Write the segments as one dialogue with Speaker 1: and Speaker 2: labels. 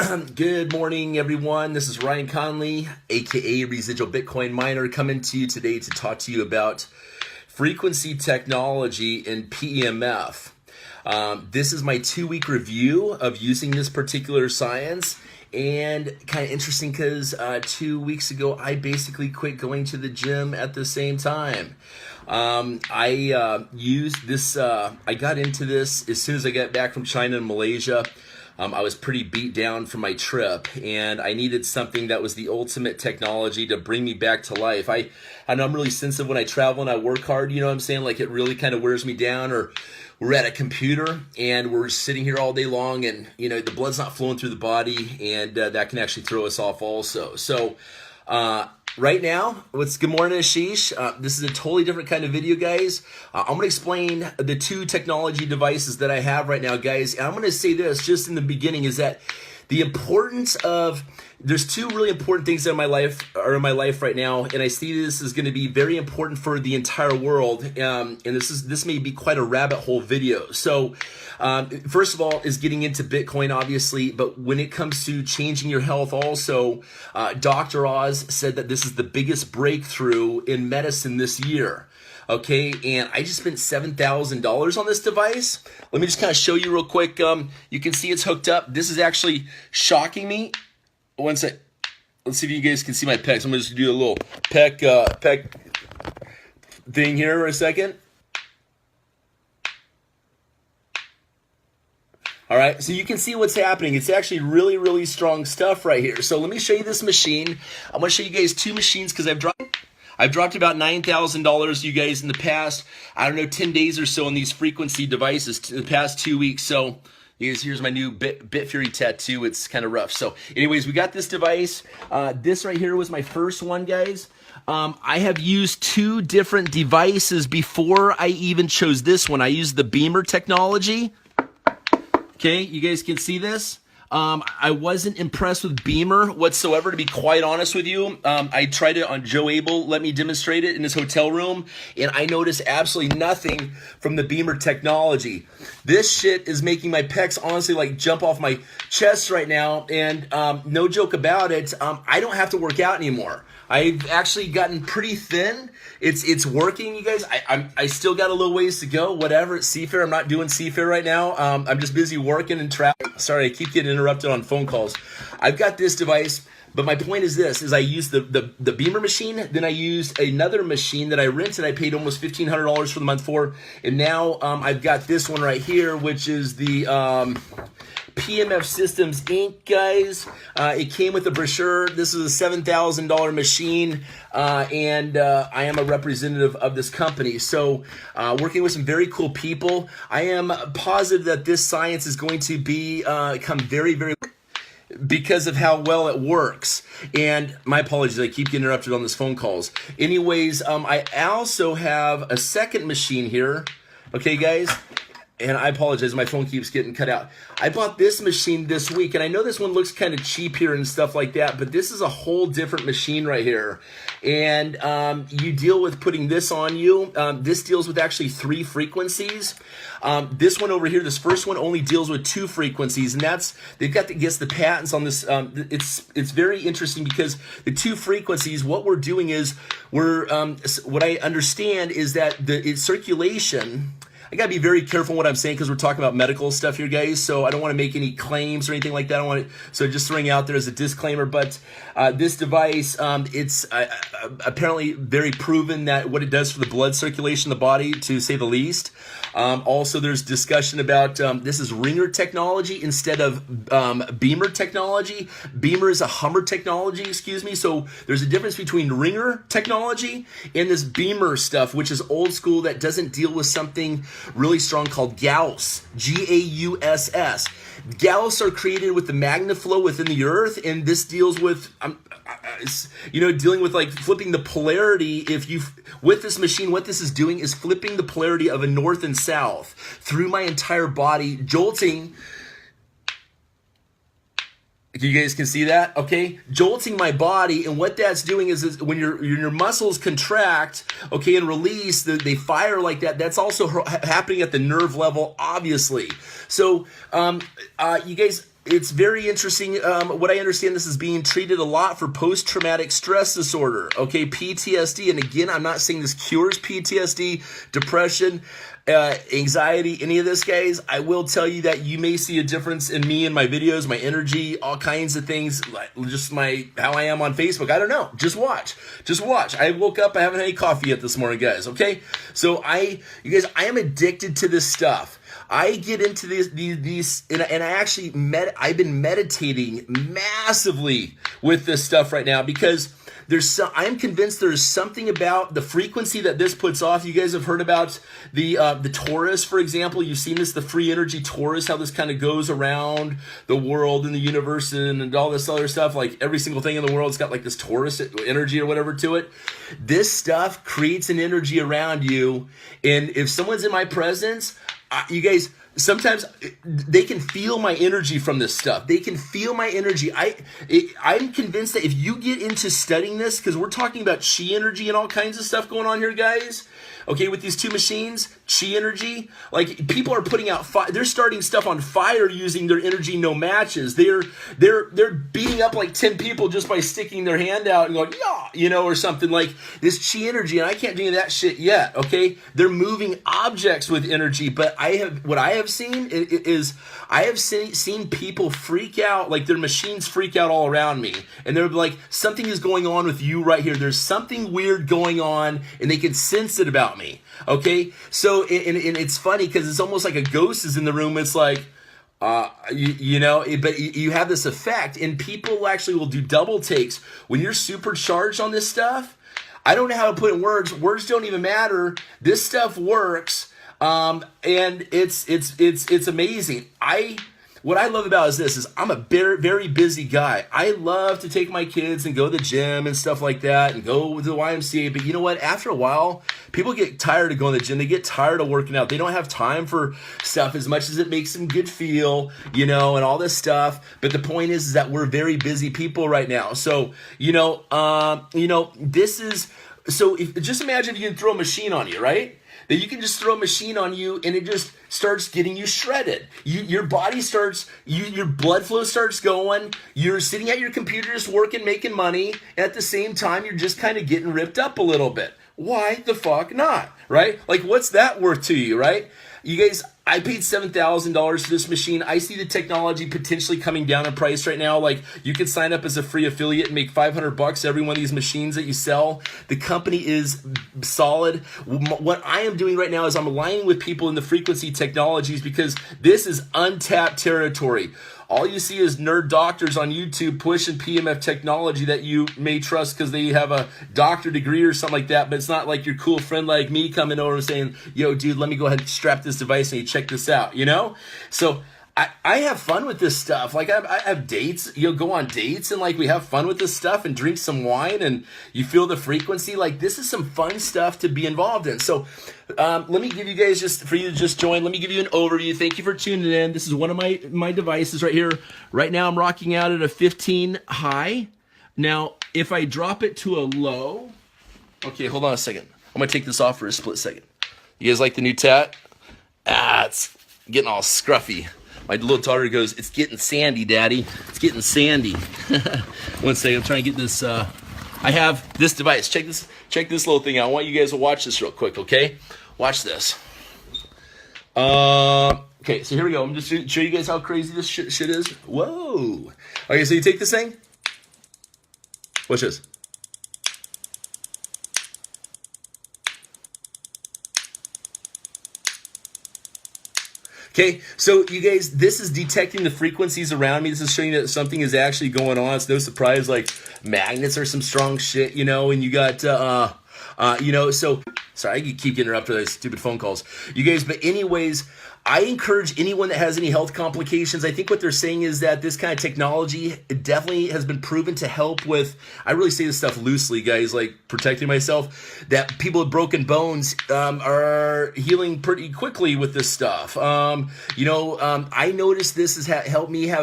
Speaker 1: Good morning, everyone. This is Ryan Conley, aka Residual Bitcoin Miner, coming to you today to talk to you about frequency technology and PEMF. This is my 2-week review of using this particular science, and kind of interesting because 2 weeks ago I basically quit going to the gym at the same time. I used this. I got into this as soon as I got back from China and Malaysia. I was pretty beat down from my trip, and I needed something that was the ultimate technology to bring me back to life. I know I'm really sensitive when I travel and I work hard, you know what I'm saying? Like, it really kind of wears me down. Or we're at a computer and we're sitting here all day long, and you know the blood's not flowing through the body, and that can actually throw us off also. So right now, good morning, Ashish. This is a totally different kind of video, guys. I'm going to explain the 2 technology devices that I have right now, guys. And I'm going to say this just in the beginning, is that the importance of, there's 2 really important things in my life right now, and I see this is going to be very important for the entire world. And this may be quite a rabbit hole video. So first of all is getting into Bitcoin, obviously, but when it comes to changing your health also, Dr. Oz said that this is the biggest breakthrough in medicine this year. Okay, and I just spent $7,000 on this device. Let me just kind of show you real quick. You can see it's hooked up. This is actually shocking me. One sec. Let's see if you guys can see my pecs. I'm gonna just do a little pec thing here for a second. All right, so you can see what's happening. It's actually really, really strong stuff right here. So let me show you this machine. I'm gonna show you guys 2 machines because I've dropped about $9,000, you guys, in the past, I don't know, 10 days or so on these frequency devices, the past 2 weeks. So here's my new Bitfury tattoo. It's kind of rough. So anyways, we got this device. This right here was my first one, guys. I have used 2 different devices before I even chose this one. I used the Beamer technology. Okay, you guys can see this. I wasn't impressed with Beamer whatsoever, to be quite honest with you. I tried it on Joe Abel, let me demonstrate it in his hotel room, and I noticed absolutely nothing from the Beamer technology. This shit is making my pecs honestly like jump off my chest right now, and no joke about it, I don't have to work out anymore. I've actually gotten pretty thin. It's working, you guys. I still got a little ways to go. Whatever. It's Seafair. I'm not doing Seafair right now. I'm just busy working and traveling. Sorry, I keep getting interrupted on phone calls. I've got this device, but my point is this: I used the Beamer machine. Then I used another machine that I rented. I paid almost $1,500 for the month for, and now I've got this one right here, which is the PEMF Systems Inc., guys. It came with a brochure. This is a $7,000 machine, and I am a representative of this company. So working with some very cool people. I am positive that this science is going to become very, very, because of how well it works. And my apologies, I keep getting interrupted on this phone calls. Anyways, I also have a second machine here. Okay, guys? And I apologize, my phone keeps getting cut out. I bought this machine this week, and I know this one looks kind of cheap here and stuff like that, but this is a whole different machine right here. And you deal with putting this on you. This deals with actually 3 frequencies. This one over here, this first one, only deals with 2 frequencies, and they've got to guess the patents on this. It's very interesting because the 2 frequencies, what we're doing is what I understand is that it's circulation. I gotta be very careful what I'm saying because we're talking about medical stuff here, guys. So I don't want to make any claims or anything like that. So just throwing out there as a disclaimer. But this device, it's apparently very proven that what it does for the blood circulation in the body, to say the least. Also, there's discussion about this is Ringer technology instead of Beamer technology. Beamer is a Hummer technology, excuse me. So there's a difference between Ringer technology and this Beamer stuff, which is old school, that doesn't deal with something really strong called Gauss, Gauss. Gauss are created with the magna flow within the earth, and this deals with dealing with like flipping the polarity. With this machine, what this is doing is flipping the polarity of a north and south through my entire body, jolting. You guys can see that, okay? Jolting my body, and what that's doing is when your muscles contract, okay, and release, they fire like that. That's also happening at the nerve level, obviously. So, you guys, it's very interesting. What I understand, this is being treated a lot for post-traumatic stress disorder, okay, PTSD. And again, I'm not saying this cures PTSD, depression, anxiety, any of this, guys. I will tell you that you may see a difference in me and my videos, my energy, all kinds of things, like just how I am on Facebook. I don't know. Just watch. I woke up, I haven't had any coffee yet this morning, guys, okay? So you guys, I am addicted to this stuff. I get into these and I actually I've been meditating massively with this stuff right now, because I am convinced there's something about the frequency that this puts off. You guys have heard about the torus, for example. You've seen this, the FreeEnergy torus, how this kind of goes around the world and the universe and all this other stuff. Like every single thing in the world's got like this torus energy or whatever to it. This stuff creates an energy around you, and if someone's in my presence, you guys, sometimes they can feel my energy from this stuff. They can feel my energy. I'm convinced that if you get into studying this, because we're talking about chi energy and all kinds of stuff going on here, guys, okay, with these two machines, chi energy, like people are putting out fire. They're starting stuff on fire using their energy no matches. They're beating up like 10 people just by sticking their hand out and going, yeah, you know, or something like this chi energy. And I can't do any of that shit yet, okay? They're moving objects with energy, but what I have seen is I have seen people freak out, like their machines freak out all around me. And they're like, something is going on with you right here. There's something weird going on, and they can sense it about me. Okay, so and it's funny because it's almost like a ghost is in the room. It's like, you know, but you have this effect, and people actually will do double takes when you're supercharged on this stuff. I don't know how to put it in words. Words don't even matter. This stuff works, and it's amazing. What I love about is I'm a very, very busy guy. I love to take my kids and go to the gym and stuff like that and go to the YMCA. But you know what? After a while, people get tired of going to the gym. They get tired of working out. They don't have time for stuff as much as it makes them good feel, you know, and all this stuff. But the point is that we're very busy people right now. So, this is, so just imagine if you can throw a machine on you, right? That you can just throw a machine on you and it just starts getting you shredded. Your body starts, your blood flow starts going. You're sitting at your computer just working, making money. And at the same time, you're just kind of getting ripped up a little bit. Why the fuck not, right? Like, what's that worth to you, right? You guys, I paid $7,000 for this machine. I see the technology potentially coming down in price right now. Like, you could sign up as a free affiliate and make $500 every one of these machines that you sell. The company is solid. What I am doing right now is I'm aligning with people in the frequency technologies, because this is untapped territory. All you see is nerd doctors on YouTube pushing PEMF technology that you may trust because they have a doctor degree or something like that. But it's not like your cool friend like me coming over and saying, yo, dude, let me go ahead and strap this device and you check this out, you know? So I have fun with this stuff. Like I have dates, go on dates and like we have fun with this stuff and drink some wine and you feel the frequency. Like this is some fun stuff to be involved in. So let me give you guys, just for you to just join, let me give you an overview. Thank you for tuning in. This is one of my devices right here. Right now I'm rocking out at a 15 high. Now, if I drop it to a low, okay, hold on a second. I'm gonna take this off for a split second. You guys like the new tat? It's getting all scruffy. My little daughter goes, it's getting sandy, Daddy. It's getting sandy. One second, I'm trying to get this. I have this device. Check this little thing out. I want you guys to watch this real quick, okay? Watch this. Okay, so here we go. I'm just going to show you guys how crazy this shit is. Whoa. Okay, so you take this thing. Watch this. Okay, so you guys, this is detecting the frequencies around me. This is showing that something is actually going on. It's no surprise, like magnets are some strong shit, you know, and you got, so, sorry, I keep getting interrupted by those stupid phone calls. You guys, but anyways, I encourage anyone that has any health complications. I think what they're saying is that this kind of technology definitely has been proven to help with, I really say this stuff loosely, guys, like protecting myself, that people with broken bones are healing pretty quickly with this stuff. I noticed this has helped me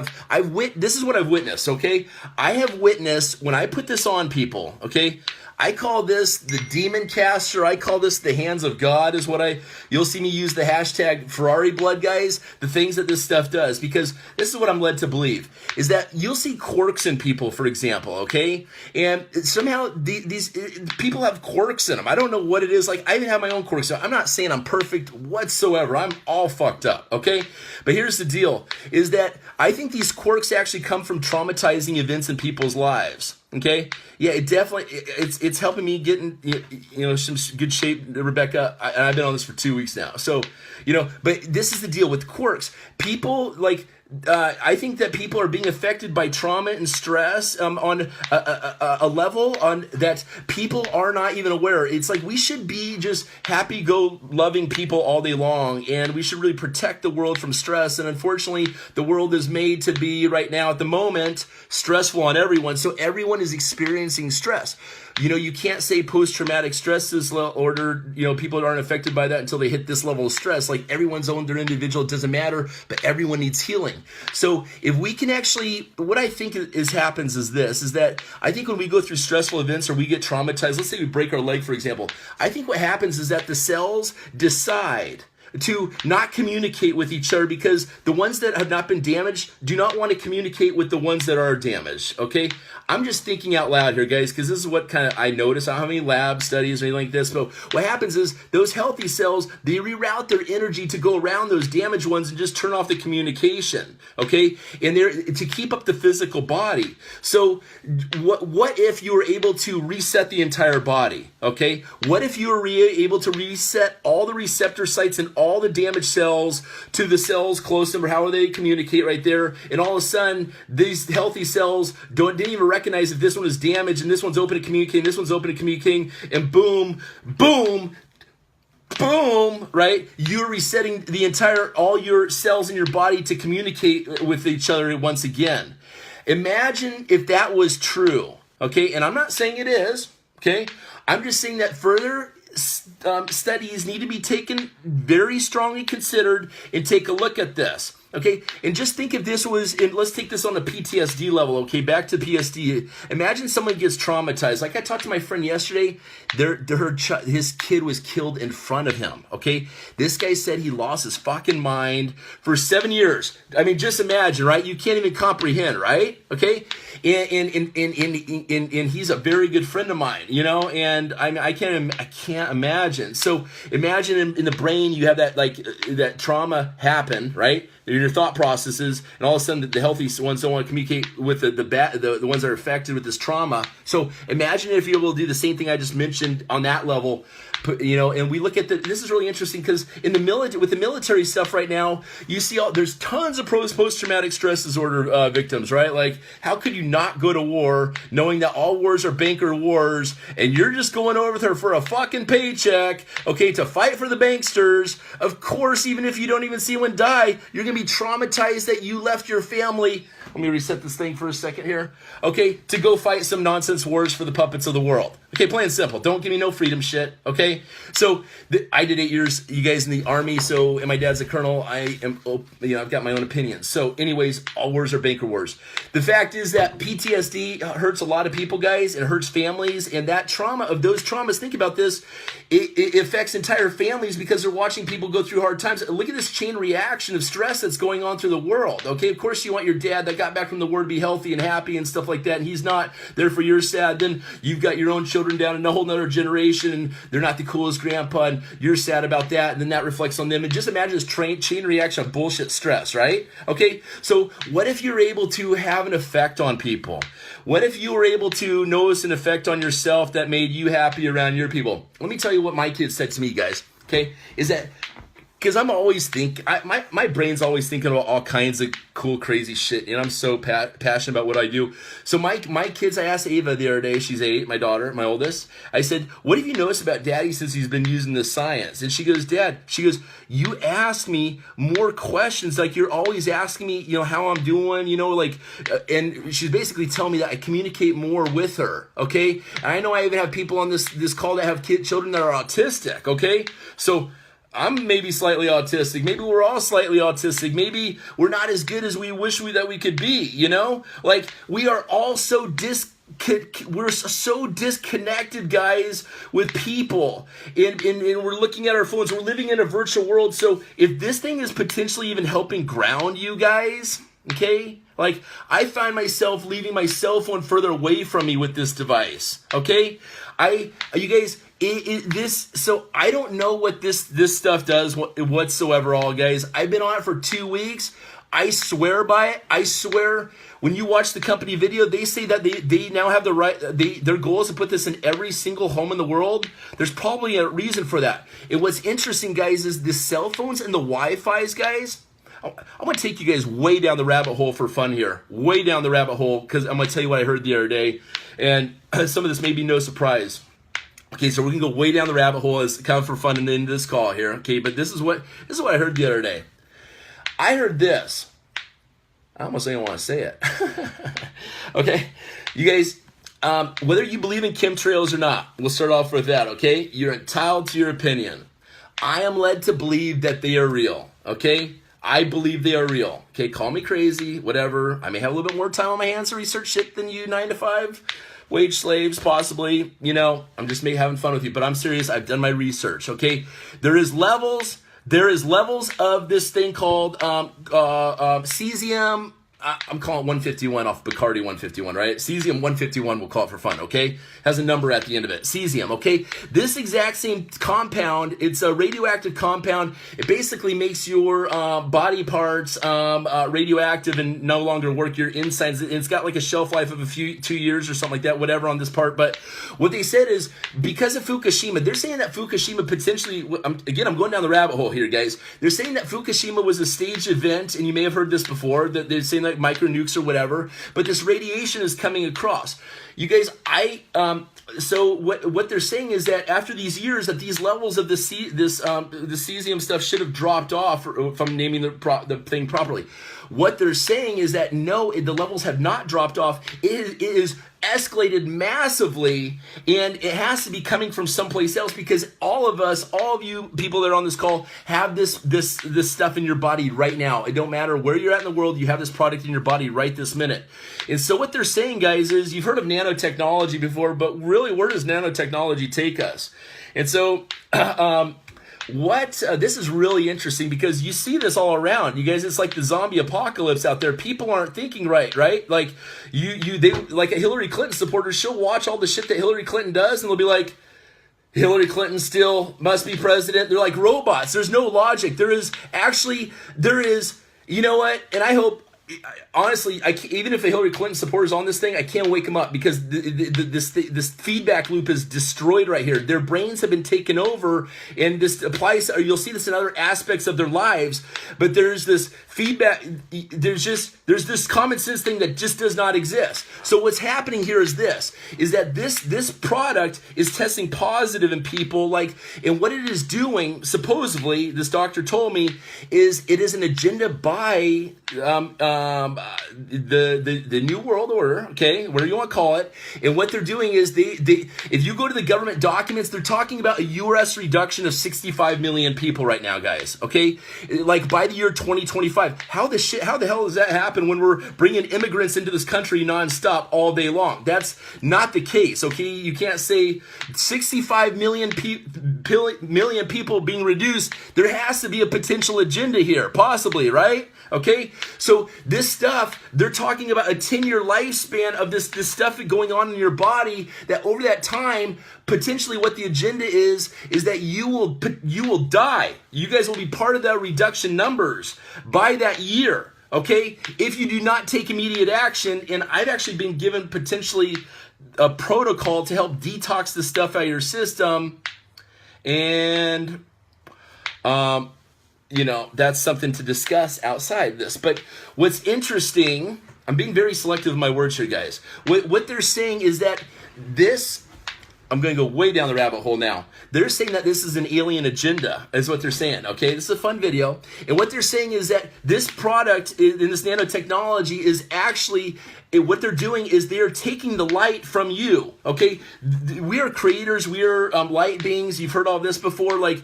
Speaker 1: this is what I've witnessed, okay? I have witnessed when I put this on people, okay? I call this the demon caster. I call this the hands of God is what you'll see me use the hashtag Ferrari blood, guys, the things that this stuff does, because this is what I'm led to believe, is that you'll see quirks in people, for example, okay? And somehow these people have quirks in them. I don't know what it is. Like, I even have my own quirks. So I'm not saying I'm perfect whatsoever. I'm all fucked up, okay? But here's the deal, is that I think these quirks actually come from traumatizing events in people's lives. Okay, yeah, it definitely it's helping me get in some good shape, Rebecca. I've been on this for 2 weeks now, so But this is the deal with quirks. People like. I think that people are being affected by trauma and stress on a level on that people are not even aware. It's like we should be just happy-go-loving people all day long, and we should really protect the world from stress. And unfortunately, the world is made to be right now at the moment stressful on everyone. So everyone is experiencing stress. You can't say post-traumatic stress disorder, people aren't affected by that until they hit this level of stress. Like, everyone's own, their individual, it doesn't matter, but everyone needs healing. So if we can actually, what I think happens is this, is that I think when we go through stressful events or we get traumatized, let's say we break our leg, for example, I think what happens is that the cells decide to not communicate with each other because the ones that have not been damaged do not want to communicate with the ones that are damaged, okay? I'm just thinking out loud here, guys, because this is what kind of I notice. I don't have any lab studies or anything like this, but what happens is those healthy cells, they reroute their energy to go around those damaged ones and just turn off the communication, okay? And they're to keep up the physical body. So what if you were able to reset the entire body, okay? What if you were able to reset all the receptor sites and all the damaged cells to the cells close to them, or how they communicate right there, and all of a sudden these healthy cells didn't even recognize if this one is damaged and this one's open to communicating, this one's open to communicating, and boom, boom, boom, right? You're resetting all your cells in your body to communicate with each other once again. Imagine if that was true, okay? And I'm not saying it is, okay? I'm just saying that further studies need to be taken very strongly considered and take a look at this. Okay, and just think if this was, and let's take this on a PTSD level, okay, back to PTSD. Imagine someone gets traumatized. Like I talked to my friend yesterday, his kid was killed in front of him, okay? This guy said he lost his fucking mind for 7 years. I mean, just imagine, right? You can't even comprehend, right? Okay? And he's a very good friend of mine, and I can't imagine. So imagine in the brain you have that trauma happen, right? Your thought processes, and all of a sudden the healthy ones don't want to communicate with the ones that are affected with this trauma. So imagine if you're able to do the same thing I just mentioned on that level, and we look at this is really interesting because in with the military stuff right now, you see there's tons of post-traumatic stress disorder victims, right? Like, how could you not go to war knowing that all wars are banker wars and you're just going over there for a fucking paycheck, okay, to fight for the banksters? Of course, even if you don't even see anyone die, you're going to be traumatized that you left your family. Let me reset this thing for a second here. Okay, to go fight some nonsense wars for the puppets of the world. Okay, plain and simple. Don't give me no freedom shit, okay? So I did 8 years, you guys, in the Army, and my dad's a colonel. I've got my own opinions. So anyways, all wars are banker wars. The fact is that PTSD hurts a lot of people, guys. It hurts families, and that trauma, of those traumas, think about this, it affects entire families because they're watching people go through hard times. Look at this chain reaction of stress that's going on through the world, okay? Of course you want your dad that got back from the war to be healthy and happy and stuff like that, and he's not, therefore you're sad. Then you've got your own children down in a whole nother generation, and they're not the coolest grandpa, and you're sad about that, and then that reflects on them. And just imagine this chain reaction of bullshit stress, right? Okay, so what if you're able to have an effect on people? What if you were able to notice an effect on yourself that made you happy around your people? Let me tell you what my kids said to me, guys, okay, is that because I'm always my brain's always thinking about all kinds of cool, crazy shit, and I'm so passionate about what I do. So my kids, I asked Ava the other day, she's 8, my daughter, my oldest, I said, what have you noticed about Daddy since he's been using this science? And she goes, Dad, you ask me more questions, like you're always asking me, how I'm doing, and she's basically telling me that I communicate more with her, okay? And I know I even have people on this call that have children that are autistic, okay? So I'm maybe slightly autistic. Maybe we're all slightly autistic. Maybe we're not as good as we wish that we could be, Like, we are all so we're so disconnected, guys, with people, and we're looking at our phones. We're living in a virtual world. So if this thing is potentially even helping ground you guys, okay, like I find myself leaving my cell phone further away from me with this device. Okay, you guys. So I don't know what this stuff does whatsoever, all guys. I've been on it for 2 weeks. I swear by it. I swear. When you watch the company video, they say that they now have the right. Their goal is to put this in every single home in the world. There's probably a reason for that. And what's interesting, guys, is the cell phones and the Wi-Fi's, guys. I'm going to take you guys way down the rabbit hole for fun here. Way down the rabbit hole, because I'm going to tell you what I heard the other day. And some of this may be no surprise. Okay, so we're going to go way down the rabbit hole as kind of for fun in the end of this call here. Okay, but this is what I heard the other day. I heard this. I almost don't want to say it. Okay, you guys, whether you believe in chemtrails or not, we'll start off with that, okay? You're entitled to your opinion. I am led to believe that they are real, okay? I believe they are real. Okay, call me crazy, whatever. I may have a little bit more time on my hands to research shit than you 9 to 5 wage slaves, possibly. You know, I'm just having fun with you, but I'm serious. I've done my research, okay? There is levels of this thing called cesium. I'm calling it 151 off Bacardi 151, right? Cesium 151, we'll call it for fun, okay? Has a number at the end of it. Cesium, okay? This exact same compound, it's a radioactive compound. It basically makes your body parts radioactive and no longer work your insides. It's got like a shelf life of 2 years or something like that, whatever on this part. But what they said is, because of Fukushima, they're saying that Fukushima potentially, again, I'm going down the rabbit hole here, guys. They're saying that Fukushima was a staged event, and you may have heard this before, that they're saying that micro nukes or whatever, but this radiation is coming across. You guys, so what they're saying is that after these years, that these levels of the cesium stuff should have dropped off, if I'm naming the thing properly. What they're saying is that no, the levels have not dropped off. It is escalated massively, and it has to be coming from someplace else, because all of you people that are on this call have this stuff in your body right now. It don't matter where you're at in the world, you have this product in your body right this minute. And so what they're saying, guys, is you've heard of nanotechnology before, but really, where does nanotechnology take us? And so this is really interesting, because you see this all around, you guys. It's like the zombie apocalypse out there. People aren't thinking right? Like they like a Hillary Clinton supporter. She'll watch all the shit that Hillary Clinton does, and they'll be like, Hillary Clinton still must be president. They're like robots. There's no logic. There is, you know what? And I hope, honestly, even if a Hillary Clinton supporter is on this thing, I can't wake them up, because this feedback loop is destroyed right here. Their brains have been taken over, and this applies. You'll see this in other aspects of their lives. But there's this feedback. There's this common sense thing that just does not exist. So what's happening here is that this product is testing positive in people, like, and what it is doing, supposedly, this doctor told me, is it is an agenda by the New World Order, okay, whatever you want to call it. And what they're doing is they if you go to the government documents, they're talking about a U.S. reduction of 65 million people right now, guys, okay? Like by the year 2025. How the hell does that happen when we're bringing immigrants into this country nonstop all day long? That's not the case, okay? You can't say 65 million people being reduced. There has to be a potential agenda here, possibly, right? Okay, so this stuff, they're talking about a 10-year lifespan of this stuff going on in your body, that over that time, potentially what the agenda is that you will die. You guys will be part of that reduction numbers by that year, okay? If you do not take immediate action, and I've actually been given potentially a protocol to help detox the stuff out of your system, and you know, that's something to discuss outside this. But what's interesting, I'm being very selective with my words here, guys. What they're saying is that this I'm going to go way down the rabbit hole now. They're saying that this is an alien agenda, is what they're saying, okay? This is a fun video. And what they're saying is that this product in this nanotechnology is actually, what they're doing is they're taking the light from you, okay? We are creators, we are light beings. You've heard all this before. Like,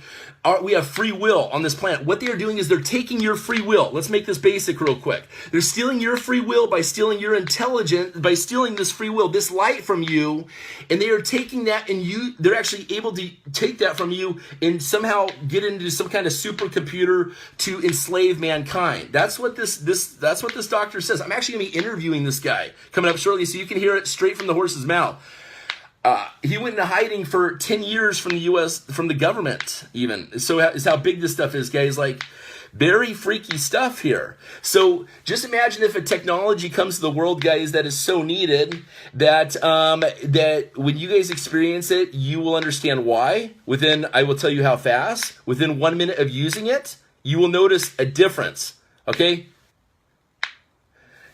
Speaker 1: we have free will on this planet. What they are doing is they're taking your free will. Let's make this basic real quick. They're stealing your free will by stealing your intelligence, by stealing this free will, this light from you, and they are taking that, and they're actually able to take that from you and somehow get into some kind of supercomputer to enslave mankind. That's what this doctor says. I'm actually going to be interviewing this guy coming up shortly, so you can hear it straight from the horse's mouth. He went into hiding for 10 years from the U.S., from the government even. So is how big this stuff is, guys. Like, very freaky stuff here. So just imagine if a technology comes to the world, guys, that is so needed that that when you guys experience it, you will understand why. I will tell you how fast. Within 1 minute of using it, you will notice a difference. Okay?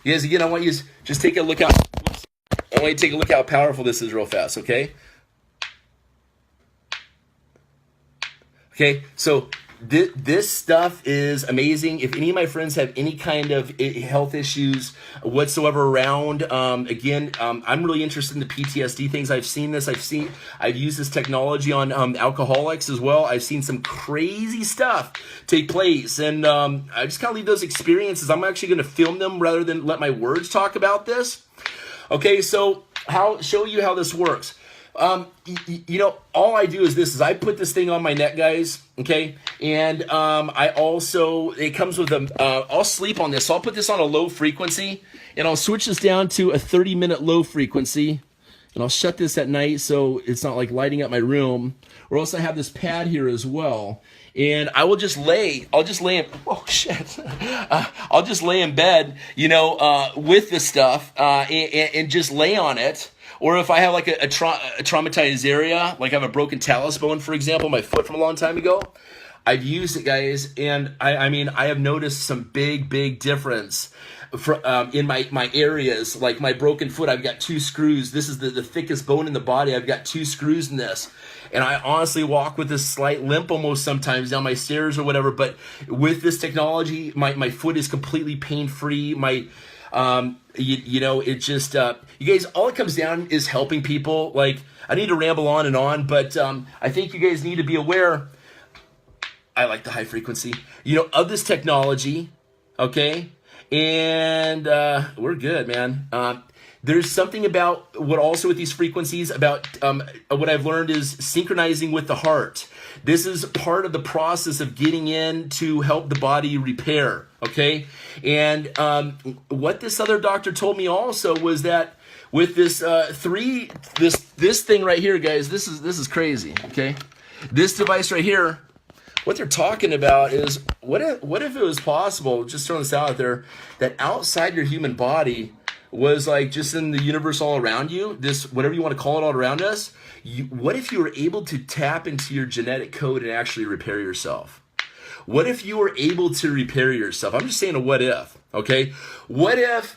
Speaker 1: You guys, again, I want you to just take a look out. I want you to take a look how powerful this is real fast, okay? Okay, so this stuff is amazing. If any of my friends have any kind of health issues whatsoever around, again, I'm really interested in the PTSD things. I've seen this. I've used this technology on alcoholics as well. I've seen some crazy stuff take place, and I just kind of leave those experiences. I'm actually going to film them rather than let my words talk about this. Okay, so show you how this works. You know, all I do is this: I put this thing on my neck, guys. Okay, and I also, it comes with I'll sleep on this. So I'll put this on a low frequency, and I'll switch this down to a 30-minute low frequency, and I'll shut this at night so it's not like lighting up my room. Or else I have this pad here as well. And I'll just lay in bed, you know, with this stuff, and just lay on it. Or if I have like a traumatized area, like I have a broken talus bone, for example, my foot from a long time ago, I've used it, guys, and I mean, I have noticed some big difference in my areas. Like my broken foot, I've got 2 screws. This is the thickest bone in the body. I've got 2 screws in this. And I honestly walk with this slight limp almost sometimes down my stairs or whatever. But with this technology, my foot is completely pain-free. You know, it just, you guys, all it comes down is helping people. Like, I need to ramble on and on, but I think you guys need to be aware. I like the high frequency, you know, of this technology, okay? And we're good, man. There's something about what also with these frequencies about what I've learned is synchronizing with the heart. This is part of the process of getting in to help the body repair, okay? And what this other doctor told me also was that with this this thing right here, guys, this is crazy, okay? This device right here, what they're talking about is what if it was possible, just throwing this out there, that outside your human body was like just in the universe all around you, this, whatever you want to call it, all around us, what if you were able to tap into your genetic code and actually repair yourself? What if you were able to repair yourself? I'm just saying a what if, okay? What if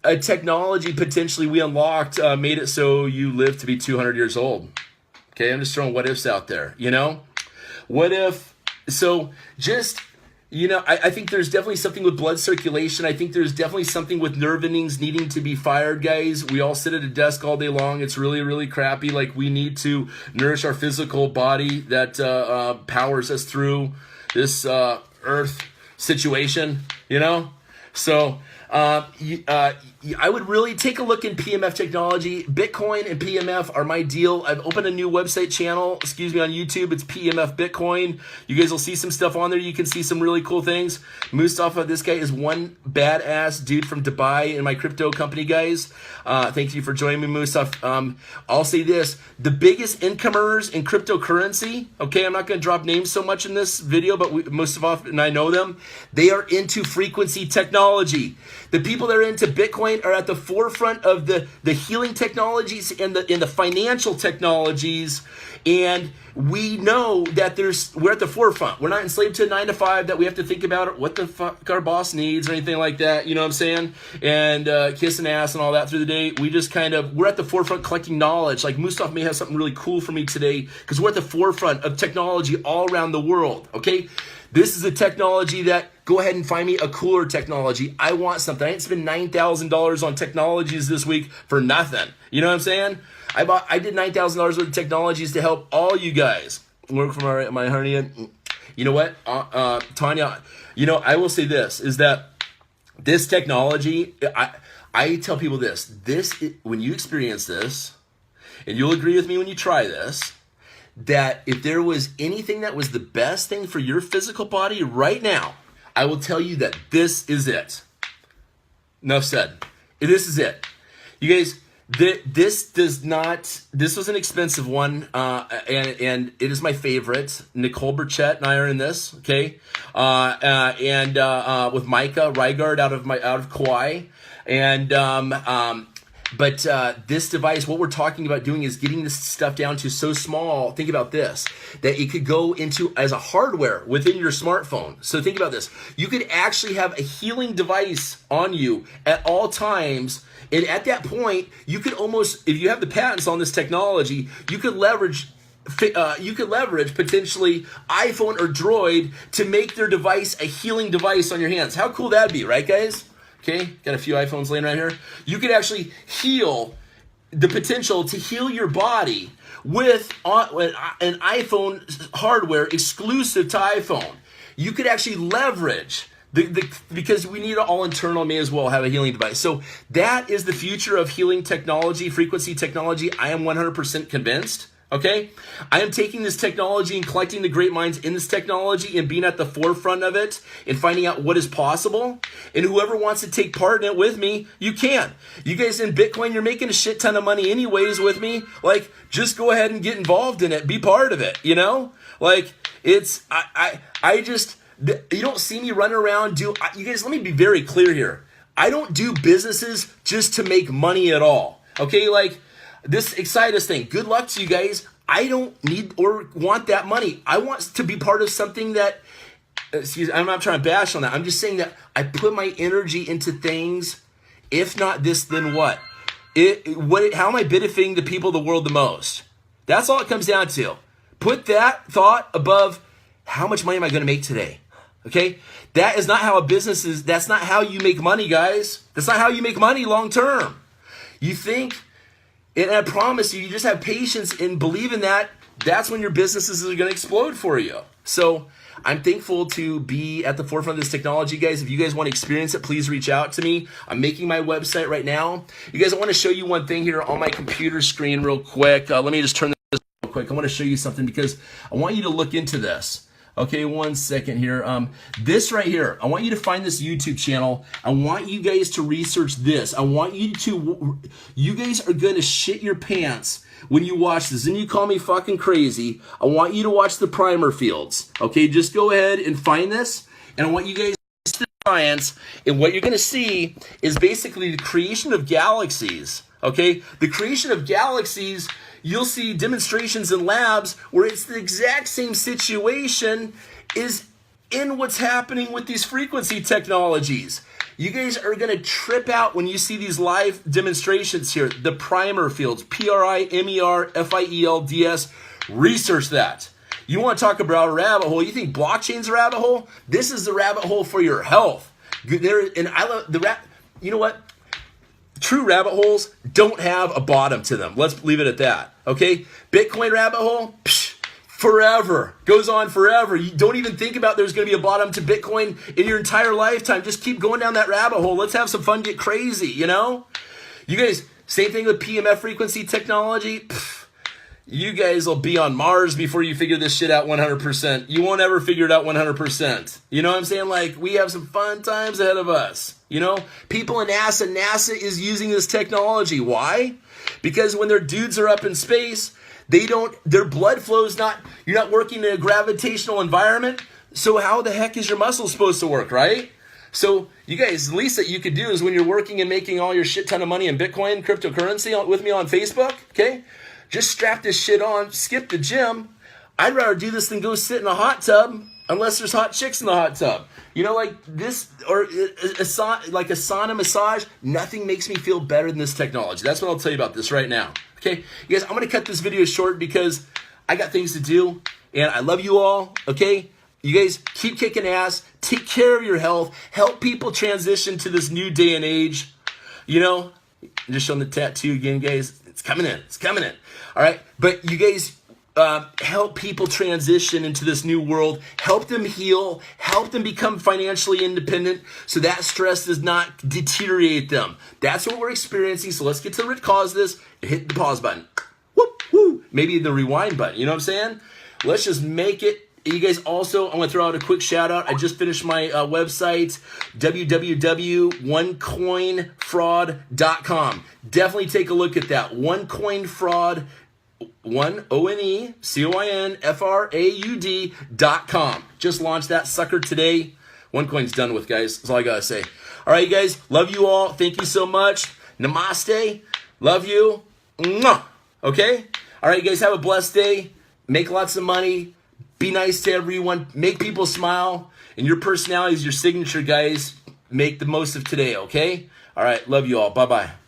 Speaker 1: a technology potentially we unlocked made it so you live to be 200 years old? Okay, I'm just throwing what ifs out there, you know? What if, so just, you know, I think there's definitely something with blood circulation. I think there's definitely something with nerve endings needing to be fired, guys. We all sit at a desk all day long. It's really crappy. Like, we need to nourish our physical body that powers us through this earth situation, you know? So I would really take a look in PEMF technology. Bitcoin and PEMF are my deal. I've opened a new website channel, on YouTube. It's PEMF Bitcoin. You guys will see some stuff on there. You can see some really cool things. Mustafa, this guy is one badass dude from Dubai in my crypto company, guys. Thank you for joining me, Mustafa. I'll say this. The biggest incomers in cryptocurrency, okay, I'm not going to drop names so much in this video, but Mustafa and I know them. They are into frequency technology. technology. The people that are into Bitcoin are at the forefront of the healing technologies and the financial technologies. And we know that we're at the forefront. We're not enslaved to a 9 to 5 that we have to think about what the fuck our boss needs or anything like that. You know what I'm saying? And kissing ass and all that through the day. We just we're at the forefront collecting knowledge. Like Mustafa may have something really cool for me today because we're at the forefront of technology all around the world. Okay? This is a technology that, go ahead and find me a cooler technology. I want something. I didn't spend $9,000 on technologies this week for nothing. You know what I'm saying? I did $9,000 worth of technologies to help all you guys work from my hernia. You know what, Tanya? You know, I will say this, is that this technology, I tell people this, when you experience this, and you'll agree with me when you try this, that if there was anything that was the best thing for your physical body right now, I will tell you that this is it. Enough said. This is it. You guys, this was an expensive one, and it is my favorite. Nicole Burchett and I are in this, okay? With Micah Rygard out of Kauai. But this device, what we're talking about doing is getting this stuff down to so small, think about this, that it could go into as a hardware within your smartphone. So think about this. You could actually have a healing device on you at all times. And at that point, you could almost, if you have the patents on this technology, you could leverage potentially iPhone or Droid to make their device a healing device on your hands. How cool that'd be, right, guys? Okay, got a few iPhones laying right here. You could actually the potential to heal your body with an iPhone hardware exclusive to iPhone. You could actually leverage because we need it all internal, may as well have a healing device. So that is the future of healing technology, frequency technology. I am 100% convinced. Okay, I am taking this technology and collecting the great minds in this technology and being at the forefront of it and finding out what is possible. And whoever wants to take part in it with me, you can. You guys in Bitcoin, you're making a shit ton of money anyways with me. Like, just go ahead and get involved in it. Be part of it, you know? Like, I just, you don't see me run around you guys, let me be very clear here. I don't do businesses just to make money at all. Okay, like, this Excitus thing, good luck to you guys. I don't need or want that money. I want to be part of something that, I'm not trying to bash on that. I'm just saying that I put my energy into things. If not this, then what? How am I benefiting the people of the world the most? That's all it comes down to. Put that thought above how much money am I going to make today? Okay? That is not how a business is. That's not how you make money, guys. That's not how you make money long term. You think... And I promise you, you just have patience and believe in that. That's when your businesses are going to explode for you. So I'm thankful to be at the forefront of this technology, guys. If you guys want to experience it, please reach out to me. I'm making my website right now. You guys, I want to show you one thing here on my computer screen real quick. Let me just turn this real quick. I want to show you something because I want you to look into this. Okay, one second here. This right here, I want you to find this YouTube channel. I want you guys to research this. You guys are going to shit your pants when you watch this. And you call me fucking crazy. I want you to watch the primer fields. Okay, just go ahead and find this. And I want you guys to science. And what you're going to see is basically the creation of galaxies. Okay, the creation of galaxies. You'll see demonstrations in labs where it's the exact same situation is in what's happening with these frequency technologies. You guys are going to trip out when you see these live demonstrations here. The primer fields, PRIMERFIELDS. Research that. You want to talk about a rabbit hole? You think blockchain's a rabbit hole? This is the rabbit hole for your health. And I love the you know what? True rabbit holes don't have a bottom to them. Let's leave it at that, okay? Bitcoin rabbit hole, forever. Goes on forever. You don't even think about there's going to be a bottom to Bitcoin in your entire lifetime. Just keep going down that rabbit hole. Let's have some fun, get crazy, you know? You guys, same thing with PEMF frequency technology. You guys will be on Mars before you figure this shit out 100%. You won't ever figure it out 100%. You know what I'm saying? Like, we have some fun times ahead of us. You know, people in NASA is using this technology. Why? Because when their dudes are up in space, their blood flow is not, you're not working in a gravitational environment. So how the heck is your muscle supposed to work, right? So you guys, the least that you could do is when you're working and making all your shit ton of money in Bitcoin, cryptocurrency with me on Facebook, okay? Just strap this shit on, skip the gym. I'd rather do this than go sit in a hot tub unless there's hot chicks in the hot tub. You know, like this, or like a sauna massage, nothing makes me feel better than this technology. That's what I'll tell you about this right now, okay? You guys, I'm going to cut this video short because I got things to do, and I love you all, okay? You guys keep kicking ass, take care of your health, help people transition to this new day and age. You know, I'm just showing the tattoo again, guys. It's coming in, it's coming in. All right, but you guys help people transition into this new world, help them heal, help them become financially independent so that stress does not deteriorate them. That's what we're experiencing, so let's get to the root cause of this. Hit the pause button. Whoop, whoo. Maybe the rewind button, you know what I'm saying? Let's just make it. You guys also, I want to throw out a quick shout out. I just finished my website, www.onecoinfraud.com. Definitely take a look at that. OneCoinFraud, OneCoinFraud.com. Just launched that sucker today. OneCoin's done with, guys. That's all I got to say. All right, you guys. Love you all. Thank you so much. Namaste. Love you. Mwah. Okay? All right, you guys. Have a blessed day. Make lots of money. Be nice to everyone. Make people smile. And your personality is your signature, guys. Make the most of today, okay? All right. Love you all. Bye-bye.